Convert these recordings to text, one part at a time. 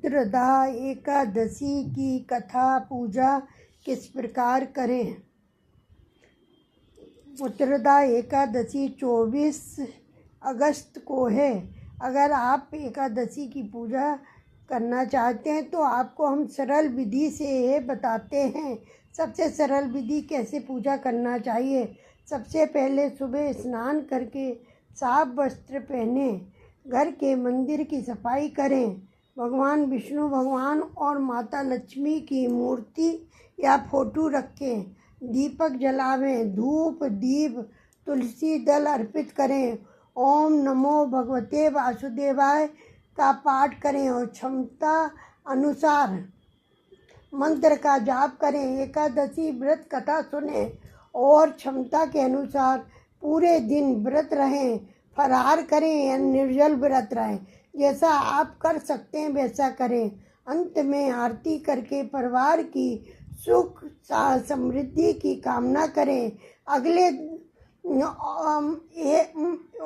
पुत्रदा एकादशी की कथा पूजा किस प्रकार करें। पुत्रदा एकादशी 24 अगस्त को है। अगर आप एकादशी की पूजा करना चाहते हैं तो आपको हम सरल विधि से ये बताते हैं। सबसे सरल विधि कैसे पूजा करना चाहिए। सबसे पहले सुबह स्नान करके साफ वस्त्र पहने, घर के मंदिर की सफाई करें, भगवान विष्णु भगवान और माता लक्ष्मी की मूर्ति या फोटो रखें, दीपक जलावें, धूप दीप तुलसी दल अर्पित करें, ओम नमो भगवते वासुदेवाय का पाठ करें और क्षमता अनुसार मंत्र का जाप करें। एकादशी व्रत कथा सुनें और क्षमता के अनुसार पूरे दिन व्रत रहें, फरार करें या निर्जल व्रत रहें। जैसा आप कर सकते हैं वैसा करें। अंत में आरती करके परिवार की सुख समृद्धि की कामना करें। अगले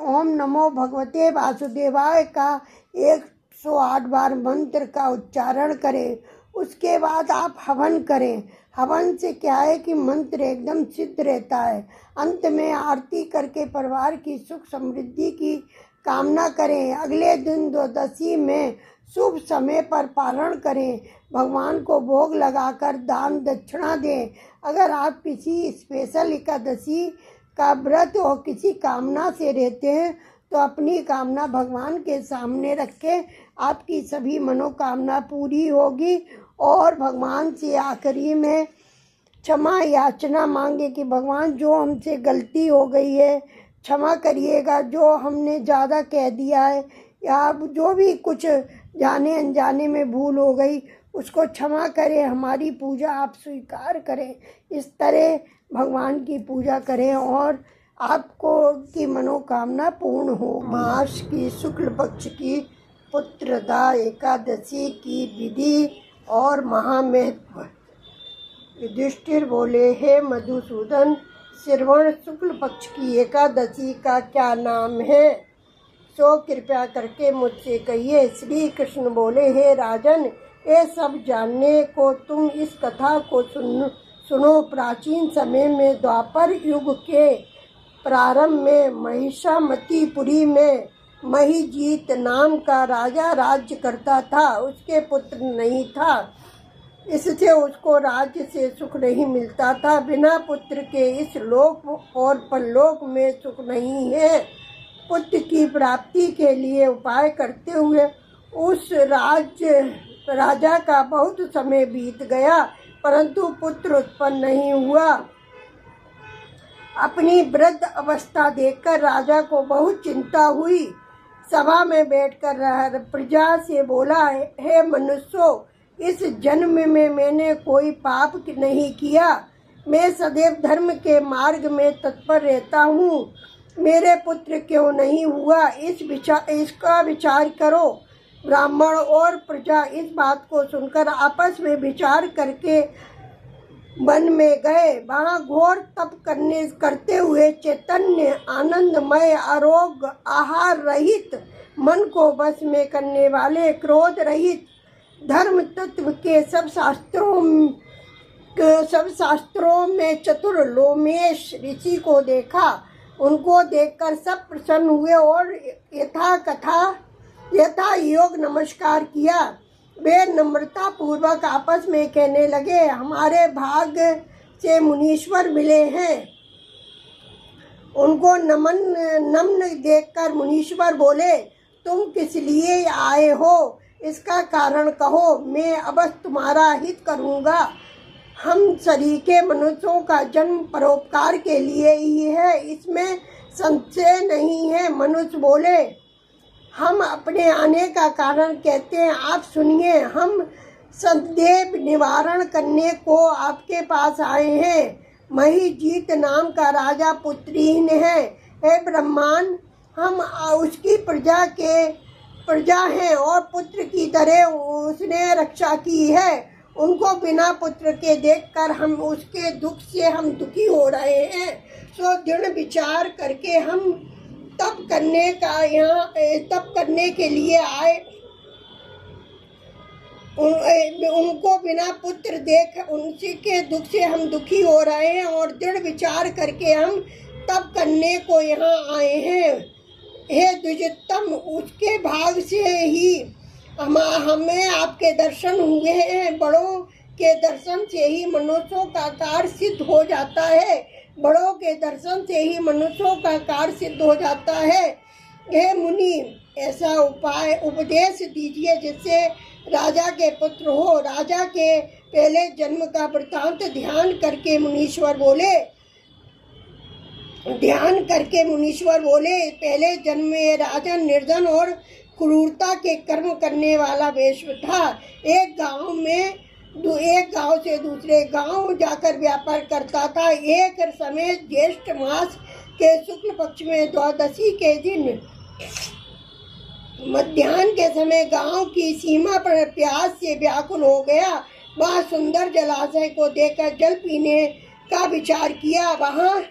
ओम नमो भगवते वासुदेवाय का 108 बार मंत्र का उच्चारण करें। उसके बाद आप हवन करें। हवन से क्या है कि मंत्र एकदम सिद्ध रहता है। अंत में आरती करके परिवार की सुख समृद्धि की कामना करें। अगले दिन द्वादशी में शुभ समय पर पारण करें। भगवान को भोग लगाकर दान दक्षिणा दें। अगर आप किसी स्पेशल एकादशी का व्रत और किसी कामना से रहते हैं तो अपनी कामना भगवान के सामने रखें। आपकी सभी मनोकामना पूरी होगी। और भगवान से आखिरी में क्षमा याचना मांगे कि भगवान जो हमसे गलती हो गई है क्षमा करिएगा, जो हमने ज़्यादा कह दिया है या जो भी कुछ जाने अनजाने में भूल हो गई उसको क्षमा करें, हमारी पूजा आप स्वीकार करें। इस तरह भगवान की पूजा करें और आपको की मनोकामना पूर्ण हो। मास की शुक्ल पक्ष की पुत्रदा एकादशी की विधि और महामहत्व। युधिष्ठिर बोले, हे मधुसूदन, श्रवण शुक्ल पक्ष की एकादशी का क्या नाम है, सो कृपया करके मुझसे कहिए। श्री कृष्ण बोले, हे राजन, ये सब जानने को तुम इस कथा को सुनो। प्राचीन समय में द्वापर युग के प्रारंभ में महिषामतीपुरी में महिजीत नाम का राजा राज्य करता था। उसके पुत्र नहीं था, इससे उसको राज्य से सुख नहीं मिलता था। बिना पुत्र के इस लोक और परलोक में सुख नहीं है। पुत्र की प्राप्ति के लिए उपाय करते हुए उस राजा का बहुत समय बीत गया परंतु पुत्र उत्पन्न नहीं हुआ। अपनी वृद्ध अवस्था देखकर राजा को बहुत चिंता हुई। सभा में बैठकर प्रजा से बोला, हे मनुष्यों, इस जन्म में मैंने कोई पाप नहीं किया। मैं सदैव धर्म के मार्ग में तत्पर रहता हूँ। मेरे पुत्र क्यों नहीं हुआ, इसका विचार करो। ब्राह्मण और प्रजा इस बात को सुनकर आपस में विचार करके वन में गए। वहाँ घोर तप करते हुए चैतन्य आनंदमय आरोग्य आहार रहित मन को वश में करने वाले क्रोध रहित धर्म तत्व के सब शास्त्रों में चतुर लोमेश ऋषि को देखा। उनको देखकर सब प्रसन्न हुए और यथा योग नमस्कार किया। वे नम्रता पूर्वक आपस में कहने लगे, हमारे भाग्य से मुनीश्वर मिले हैं। उनको नम्न देखकर मुनीश्वर बोले, तुम किस लिए आए हो, इसका कारण कहो, मैं अवश्य तुम्हारा हित करूँगा। हम सरीखे मनुष्यों का जन्म परोपकार के लिए ही है, इसमें संशय नहीं है। मनुष्य बोले, हम अपने आने का कारण कहते हैं, आप सुनिए। हम संदेह निवारण करने को आपके पास आए हैं। महिजीत नाम का राजा पुत्रहीन है। हे ब्रह्मांड, हम उसकी प्रजा हैं और पुत्र की तरह उसने रक्षा की है। उनको बिना पुत्र के देखकर हम उसके दुख से हम दुखी हो रहे हैं। सो दृढ़ विचार करके हम तप करने के लिए आए। उनको बिना पुत्र देख उनसे के दुख से हम दुखी हो रहे हैं और दृढ़ विचार करके हम तप करने को यहाँ आए हैं। हे द्विजोत्तम, उसके भाग से ही हमें आपके दर्शन हुए हैं। बड़ों के दर्शन से ही मनुष्यों का कार्य सिद्ध हो जाता है। बड़ों के दर्शन से ही मनुष्यों का कार्य सिद्ध हो जाता है। हे मुनि, ऐसा उपाय उपदेश दीजिए जिससे राजा के पुत्र हो। राजा के पहले जन्म का वृत्तांत ध्यान करके मुनीश्वर बोले, पहले जन्म में राजा निर्धन और क्रूरता के कर्म करने वाला वैश्य था। एक गांव से दूसरे गांव जाकर व्यापार करता था। एक समय ज्येष्ठ मास के शुक्ल पक्ष में द्वादशी के दिन मध्याह्न के समय गांव की सीमा पर प्यास से व्याकुल हो गया। वह सुंदर जलाशय को देखकर जल पीने का विचार किया। वहां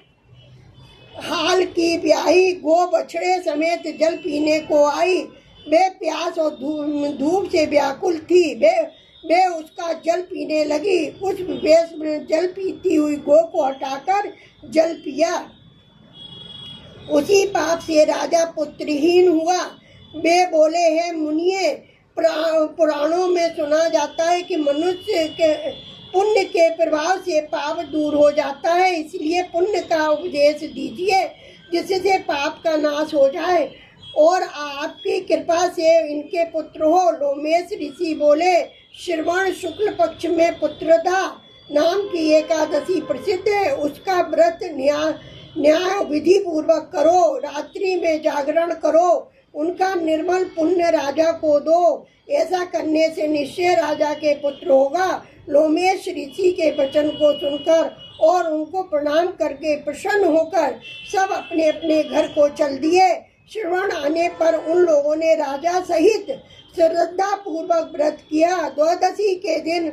हाल की ब्याही गो बछड़े समेत जल पीने को आई। वे प्यास और धूप से व्याकुल थी। वे उसका जल पीने लगी। उस वेश में जल पीती हुई गो को हटाकर जल पिया। उसी पाप से राजा पुत्रहीन हुआ। वे बोले, हे मुनिये, पुराणों में सुना जाता है कि मनुष्य के पुण्य के प्रभाव से पाप दूर हो जाता है। इसलिए पुण्य का उपदेश दीजिए जिससे पाप का नाश हो जाए और आपकी कृपा से इनके पुत्र हो। लोमेश ऋषि बोले, श्रवण शुक्ल पक्ष में पुत्रदा नाम की एकादशी प्रसिद्ध है। उसका व्रत न्याय विधि पूर्वक करो। रात्रि में जागरण करो। उनका निर्मल पुण्य राजा को दो। ऐसा करने से निश्चय राजा के पुत्र होगा। लोमेश ऋषि के वचन को सुनकर और उनको प्रणाम करके प्रसन्न होकर सब अपने अपने घर को चल दिए। श्रवण आने पर उन लोगों ने राजा सहित श्रद्धा पूर्वक व्रत किया। द्वादशी के दिन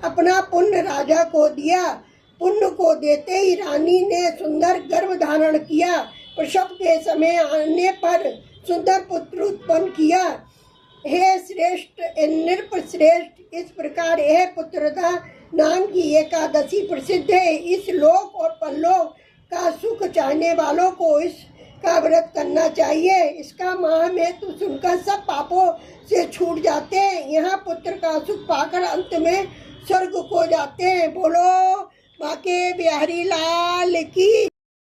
अपना पुण्य राजा को दिया। पुण्य को देते ही रानी ने सुंदर गर्भ धारण किया। प्रसव के समय आने पर सुंदर पुत्र उत्पन्न किया। हे श्रेष्ठ नृपश्रेष्ठ, इस प्रकार यह पुत्रदा नाम की एकादशी प्रसिद्ध है। इस लोक और परलोक का सुख चाहने वालों को इसका व्रत करना चाहिए। इसका महात्म्य सुनकर सब पापों से छूट जाते हैं। यहाँ पुत्र का सुख पाकर अंत में स्वर्ग को जाते हैं। बोलो बाके बिहारी लाल की।